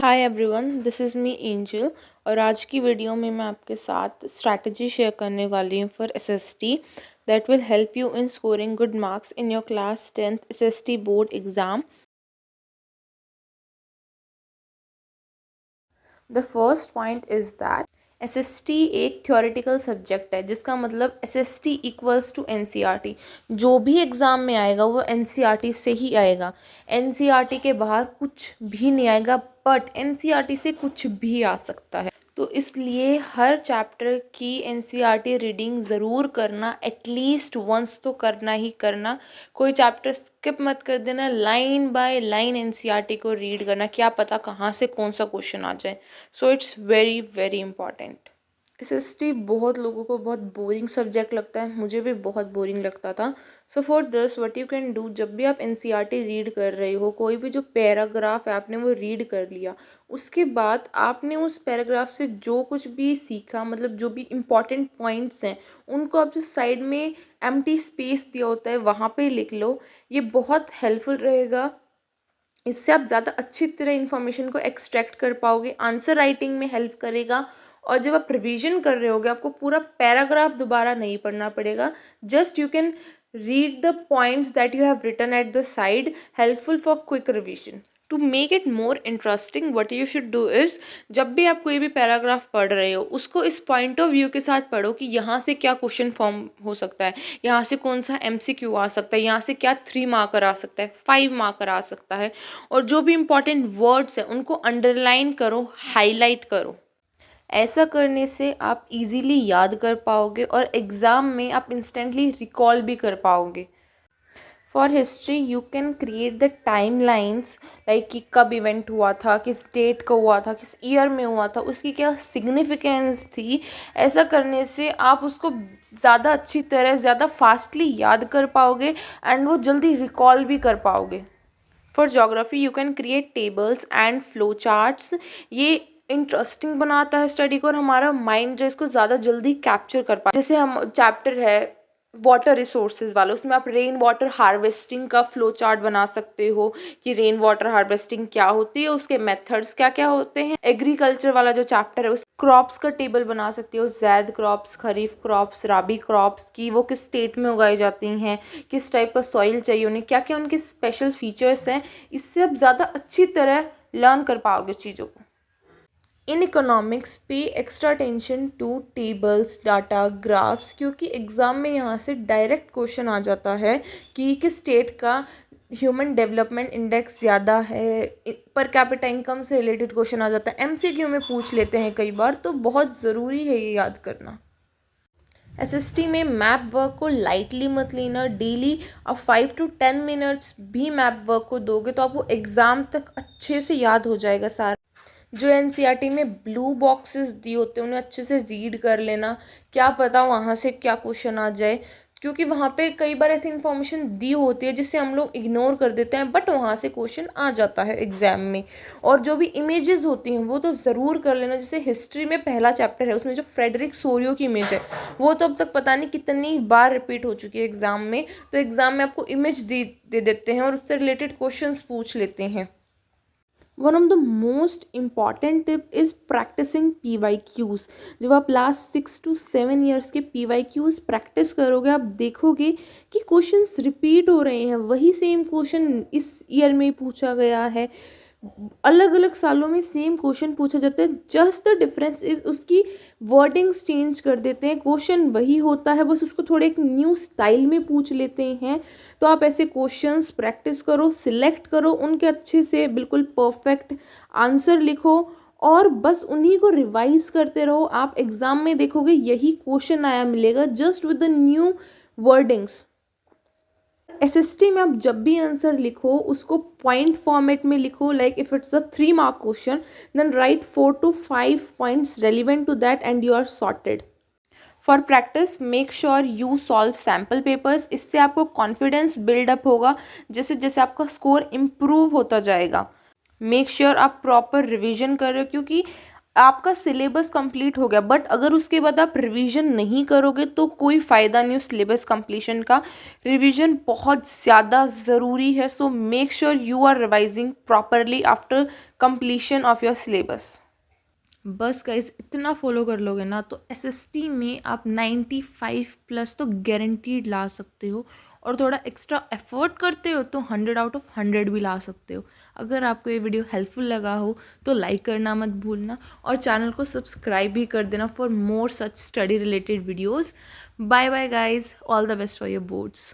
Hi everyone, this is me angel. और आज की वीडियो में मैं आपके साथ स्ट्रैटेजी शेयर करने वाली हूँ for SST that will help you in scoring good marks in your class 10th SST board exam. The first point is that SST एक थ्योरेटिकल सब्जेक्ट है, जिसका मतलब एसएसटी इक्वल्स टू एनसीईआरटी। जो भी exam में आएगा वो एनसीईआरटी से ही आएगा। एनसीईआरटी के बाहर कुछ भी नहीं आएगा, बट एनसीईआरटी से कुछ भी आ सकता है। तो इसलिए हर चैप्टर की एनसीईआरटी रीडिंग ज़रूर करना, एटलीस्ट वंस तो करना ही करना। कोई चैप्टर स्किप मत कर देना, लाइन बाय लाइन एनसीईआरटी को रीड करना, क्या पता कहाँ से कौन सा क्वेश्चन आ जाए। So it's very very important. SST बहुत लोगों को बहुत बोरिंग सब्जेक्ट लगता है, मुझे भी बहुत बोरिंग लगता था। So for this what you can do, जब भी आप एनसीईआरटी रीड कर रहे हो, कोई भी जो पैराग्राफ है आपने वो रीड कर लिया, उसके बाद आपने उस पैराग्राफ से जो कुछ भी सीखा, मतलब जो भी इम्पॉर्टेंट पॉइंट्स हैं, उनको आप जो साइड में एम्प्टी स्पेस दिया होता है वहाँ पे लिख लो। ये बहुत हेल्पफुल रहेगा। इससे आप ज़्यादा अच्छी तरह इन्फॉर्मेशन को एक्सट्रैक्ट कर पाओगे, आंसर राइटिंग में हेल्प करेगा। और जब आप रिवीजन कर रहे होगे, आपको पूरा पैराग्राफ दोबारा नहीं पढ़ना पड़ेगा। Just you can read the points that you have written at the side, helpful for quick revision. To make it more interesting what you should do is, जब भी आप कोई भी पैराग्राफ पढ़ रहे हो, उसको इस पॉइंट ऑफ व्यू के साथ पढ़ो कि यहाँ से क्या क्वेश्चन फॉर्म हो सकता है, यहाँ से कौन सा एमसीक्यू आ सकता है, यहाँ से क्या 3 मार्कर आ सकता है, 5 मार्कर आ सकता है। और जो भी इम्पोर्टेंट वर्ड्स हैं उनको अंडरलाइन करो, हाईलाइट करो। ऐसा करने से आप इजीली याद कर पाओगे और एग्ज़ाम में आप इंस्टेंटली रिकॉल भी कर पाओगे। For history you can create the time lines, like कि कब इवेंट हुआ था, किस डेट का हुआ था, किस ईयर में हुआ था, उसकी क्या सिग्निफिकेंस थी। ऐसा करने से आप उसको ज़्यादा अच्छी तरह, ज़्यादा फास्टली याद कर पाओगे एंड वो जल्दी रिकॉल भी कर पाओगे। For geography you can create tables and flow charts. ये इंटरेस्टिंग बनाता है स्टडी को और हमारा माइंड जो इसको ज़्यादा जल्दी कैप्चर कर पाए। जैसे हम चैप्टर है वाटर रिसोर्सेज वाला, उसमें आप रेन वाटर हार्वेस्टिंग का फ्लो चार्ट बना सकते हो कि रेन वाटर हार्वेस्टिंग क्या होती है, उसके मेथड्स क्या क्या होते हैं। एग्रीकल्चर वाला जो चैप्टर है उस क्रॉप्स का टेबल बना सकते हो, जैद क्रॉप्स, खरीफ क्रॉप्स, राबी क्रॉप्स की, वो किस स्टेट में उगाई जाती हैं, किस टाइप का सॉइल चाहिए उन्हें, क्या क्या उनके स्पेशल फीचर्स हैं। इससे आप ज़्यादा अच्छी तरह लर्न कर पाओगे चीज़ों को। इन इकोनॉमिक्स पे extra attention to tables, data, graphs, क्योंकि एग्ज़ाम में यहाँ से डायरेक्ट क्वेश्चन आ जाता है कि किस स्टेट का ह्यूमन डेवलपमेंट इंडेक्स ज़्यादा है। पर कैपिटा इनकम से रिलेटेड क्वेश्चन आ जाता है, एमसीक्यू में पूछ लेते हैं कई बार, तो बहुत ज़रूरी है ये याद करना। एसएसटी में मैप वर्क को लाइटली मत लेना। डेली आप 5 to 10 मिनट्स भी मैप वर्क को दोगे तो आपको एग्ज़ाम तक अच्छे से याद हो जाएगा सारा। जो एनसीईआरटी में ब्लू बॉक्सेस दिए होते हैं उन्हें अच्छे से रीड कर लेना, क्या पता वहाँ से क्या क्वेश्चन आ जाए, क्योंकि वहाँ पे कई बार ऐसी इन्फॉर्मेशन दी होती है जिससे हम लोग इग्नोर कर देते हैं, बट वहाँ से क्वेश्चन आ जाता है एग्जाम में। और जो भी इमेजेस होती हैं वो तो ज़रूर कर लेना। जैसे हिस्ट्री में पहला चैप्टर है, उसमें जो फ्रेडरिक सोरियो की इमेज है वो तो अब तक पता नहीं कितनी बार रिपीट हो चुकी है एग्ज़ाम में, तो एग्ज़ाम में आपको इमेज दे देते हैं और उससे रिलेटेड क्वेश्चंस पूछ लेते हैं। One of the most important tip is practising PYQs। जब आप लास्ट 6 to 7 years के PYQs प्रैक्टिस करोगे, आप देखोगे कि क्वेश्चंस रिपीट हो रहे हैं, वही सेम क्वेश्चन इस ईयर में पूछा गया है, अलग अलग सालों में सेम क्वेश्चन पूछा जाता है। जस्ट द डिफरेंस इज उसकी वर्डिंग्स चेंज कर देते हैं, क्वेश्चन वही होता है, बस उसको थोड़े एक न्यू स्टाइल में पूछ लेते हैं। तो आप ऐसे क्वेश्चंस प्रैक्टिस करो, सिलेक्ट करो, उनके अच्छे से बिल्कुल परफेक्ट आंसर लिखो और बस उन्हीं को रिवाइज करते रहो। आप एग्जाम में देखोगे यही क्वेश्चन आया मिलेगा, just with the new wordings. SST में आप जब भी आंसर लिखो उसको पॉइंट फॉर्मेट में लिखो, like if it's a 3 mark question then write 4 to 5 points relevant to that and you are sorted. For practice make sure you solve sample papers. इससे आपको कॉन्फिडेंस बिल्डअप होगा जैसे जैसे आपका स्कोर इम्प्रूव होता जाएगा। मेक श्योर आप proper revision कर रहे हो, क्योंकि आपका सिलेबस कंप्लीट हो गया, बट अगर उसके बाद आप रिवीजन नहीं करोगे तो कोई फ़ायदा नहीं उस सिलेबस कंप्लीशन का। रिवीजन बहुत ज़्यादा ज़रूरी है, so make sure you are revising properly after completion of your syllabus. बस गाइज इतना फॉलो कर लोगे ना तो एसएसटी में आप 95 प्लस तो गारंटीड ला सकते हो, और थोड़ा एक्स्ट्रा एफर्ट करते हो तो 100 आउट ऑफ 100 भी ला सकते हो। अगर आपको ये वीडियो हेल्पफुल लगा हो तो लाइक करना मत भूलना, और चैनल को सब्सक्राइब भी कर देना for more such study related videos. Bye bye guys, all the best for your boards.